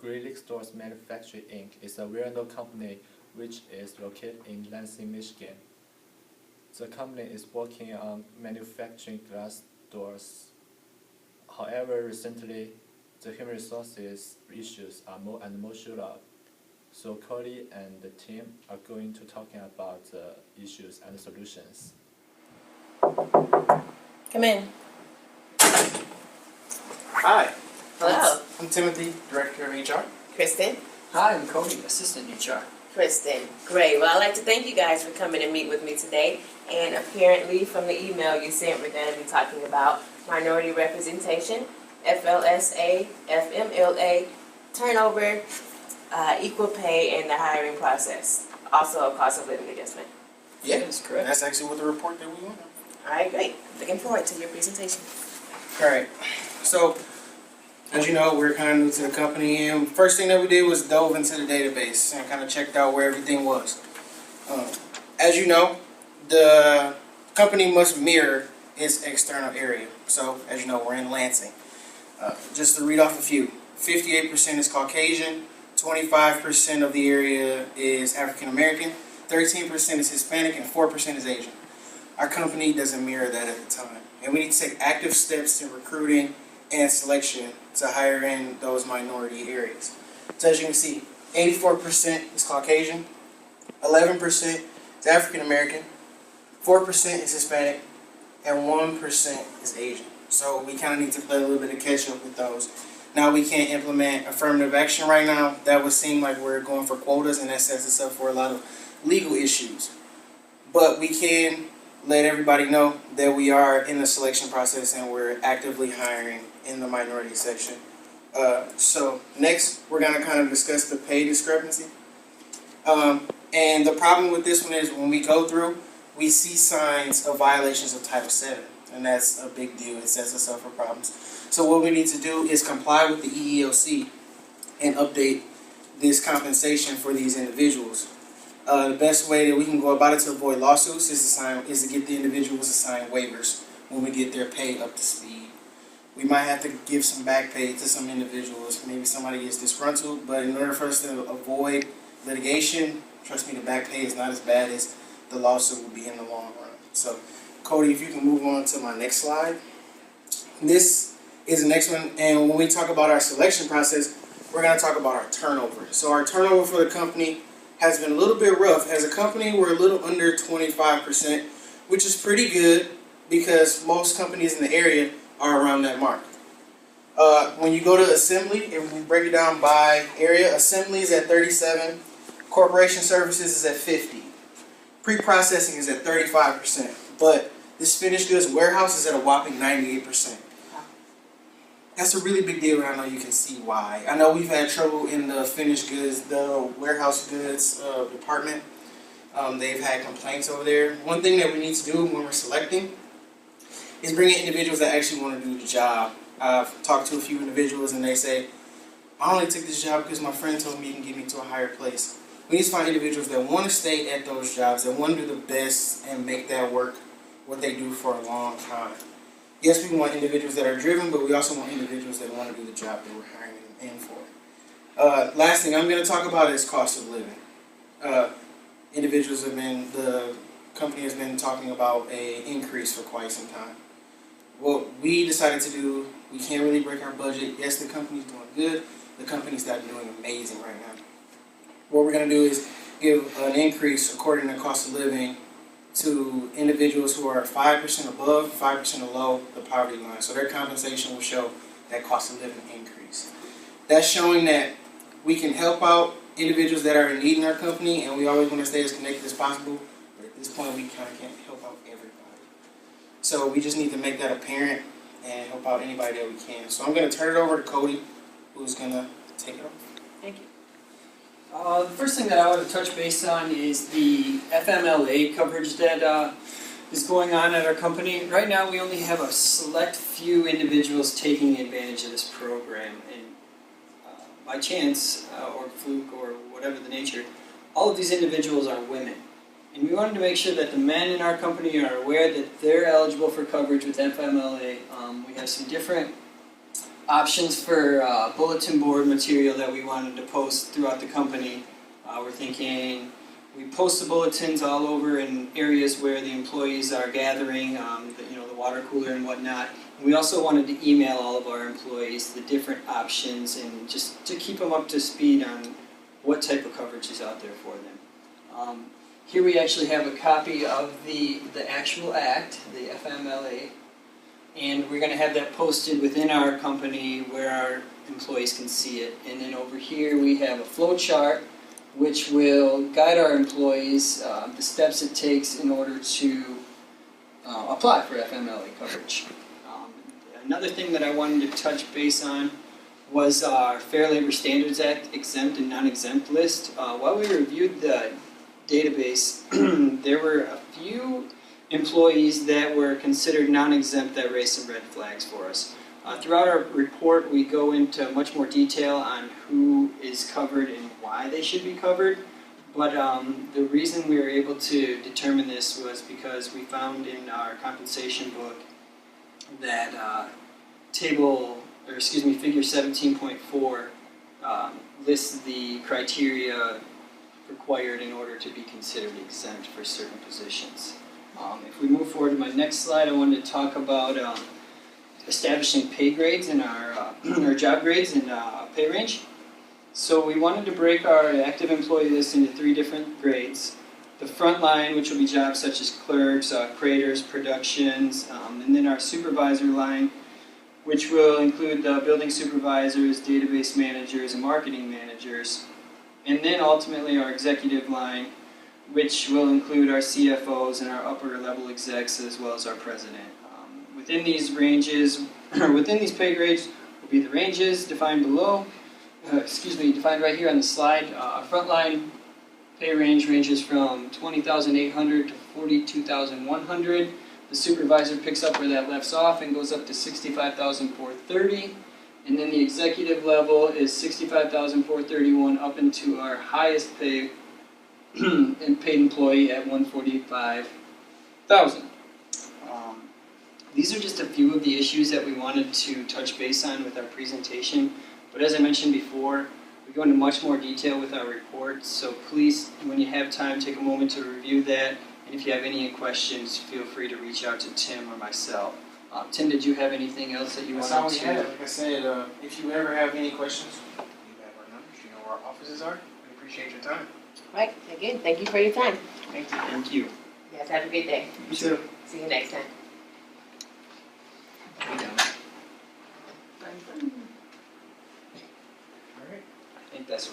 GLDM Stores Manufacturing Inc. is a well-known company which is located in Lansing, Michigan. The company is working on manufacturing glass doors. However, recently, the human resources issues are more and more showed up. So Cody and the team are going to talking about the issues and solutions. Come in. Hi. Hello. I'm Timothy, Director of HR. Kristen. Hi, I'm Cody, Assistant HR. Kristen. Great. Well, I'd like to thank you guys for coming and meet with me today. And apparently from the email you sent, we're going to be talking about minority representation, FLSA, FMLA, turnover, equal pay, and the hiring process. Also a cost of living adjustment. Yeah, That's correct. That's actually what the report that we want. All right, great. Looking forward to your presentation. All right. So, as you know, we're kind of new to the company, and first thing that we did was dove into the database and kind of checked out where everything was. As you know, the company must mirror its external area. So, as you know, we're in Lansing. Just to read off a few, 58% is Caucasian, 25% of the area is African American, 13% is Hispanic, and 4% is Asian. Our company doesn't mirror that at the time, and we need to take active steps in recruiting and selection to hire in those minority areas. So as you can see, 84% is Caucasian, 11% is African American, 4% is Hispanic, and 1% is Asian. So we kind of need to play a little bit of catch up with those. Now we can't implement affirmative action right now. That would seem like we're going for quotas, and that sets us up for a lot of legal issues. But we can let everybody know that we are in the selection process and we're actively hiring in the minority section. So next, we're going to kind of discuss the pay discrepancy. And the problem with this one is when we go through, we see signs of violations of Title VII, and that's a big deal. It sets us up for problems. So what we need to do is comply with the EEOC and update this compensation for these individuals. The best way that we can go about it to avoid lawsuits is to get the individuals assigned waivers when we get their pay up to speed. We might have to give some back pay to some individuals. Maybe somebody gets disgruntled, but in order for us to avoid litigation, trust me, the back pay is not as bad as the lawsuit will be in the long run. So, Cody, if you can move on to my next slide. This is the next one, and when we talk about our selection process, we're going to talk about our turnover. So our turnover for the company has been a little bit rough. As a company, we're a little under 25%, which is pretty good because most companies in the area are around that mark. When you go to assembly, if we break it down by area, assembly is at 37, corporation services is at 50, pre-processing is at 35%, but this finished goods warehouse is at a whopping 98%. That's a really big deal, and I know you can see why. I know we've had trouble in the finished goods, the warehouse goods department. They've had complaints over there. One thing that we need to do when we're selecting is bring in individuals that actually want to do the job. I've talked to a few individuals, and they say, I only took this job because my friend told me he can get me to a higher place. We need to find individuals that want to stay at those jobs, that want to do the best and make that work what they do for a long time. Yes, we want individuals that are driven, but we also want individuals that want to do the job that we're hiring them in for. Last thing I'm going to talk about is cost of living. The company has been talking about an increase for quite some time. What we decided to do, we can't really break our budget. Yes, the company's doing good. The company's not doing amazing right now. What we're going to do is give an increase according to cost of living to individuals who are 5% above, 5% below the poverty line. So their compensation will show that cost of living increase. That's showing that we can help out individuals that are in need in our company, and we always want to stay as connected as possible. But at this point, we kind of can't help out everybody. So we just need to make that apparent and help out anybody that we can. So I'm going to turn it over to Cody, who's going to take it off. Thank you. The first thing that I want to touch base on is the FMLA coverage that is going on at our company. Right now we only have a select few individuals taking advantage of this program, and by chance or fluke or whatever the nature, all of these individuals are women. And we wanted to make sure that the men in our company are aware that they're eligible for coverage with FMLA. We have some different options for bulletin board material that we wanted to post throughout the company. We're thinking we post the bulletins all over in areas where the employees are gathering, the water cooler and whatnot. We also wanted to email all of our employees the different options and just to keep them up to speed on what type of coverage is out there for them. Here we actually have a copy of the actual act, the FMLA, and we're going to have that posted within our company where our employees can see it. And then over here we have a flow chart which will guide our employees the steps it takes in order to apply for FMLA coverage. Another thing that I wanted to touch base on was our Fair Labor Standards Act exempt and non-exempt list. While we reviewed the database, there were a few employees that were considered non-exempt that raised some red flags for us. Throughout our report, we go into much more detail on who is covered and why they should be covered. But the reason we were able to determine this was because we found in our compensation book that figure 17.4 lists the criteria required in order to be considered exempt for certain positions. If we move forward to my next slide, I wanted to talk about establishing pay grades in our job grades and pay range. So we wanted to break our active employee list into 3 different grades. The front line, which will be jobs such as clerks, craters, productions, and then our supervisor line, which will include building supervisors, database managers, and marketing managers. And then ultimately our executive line, which will include our CFOs and our upper level execs as well as our president. Within these pay grades will be the ranges defined below, defined right here on the slide. Our frontline pay range ranges from $20,800 to $42,100. The supervisor picks up where that left off and goes up to $65,430. And then the executive level is $65,431 up into our highest paid employee at $145,000. These are just a few of the issues that we wanted to touch base on with our presentation. But as I mentioned before, we go into much more detail with our report. So please, when you have time, take a moment to review that. And if you have any questions, feel free to reach out to Tim or myself. Tim, did you have anything else that you wanted to? That's all we had. Like I said, if you ever have any questions, you have our numbers. You know where our offices are. We appreciate your time. Right, again, thank you for your time. Thank you. Thank you. You guys have a great day. You too. See you next time. We done. Fun, fun. All right. I think that's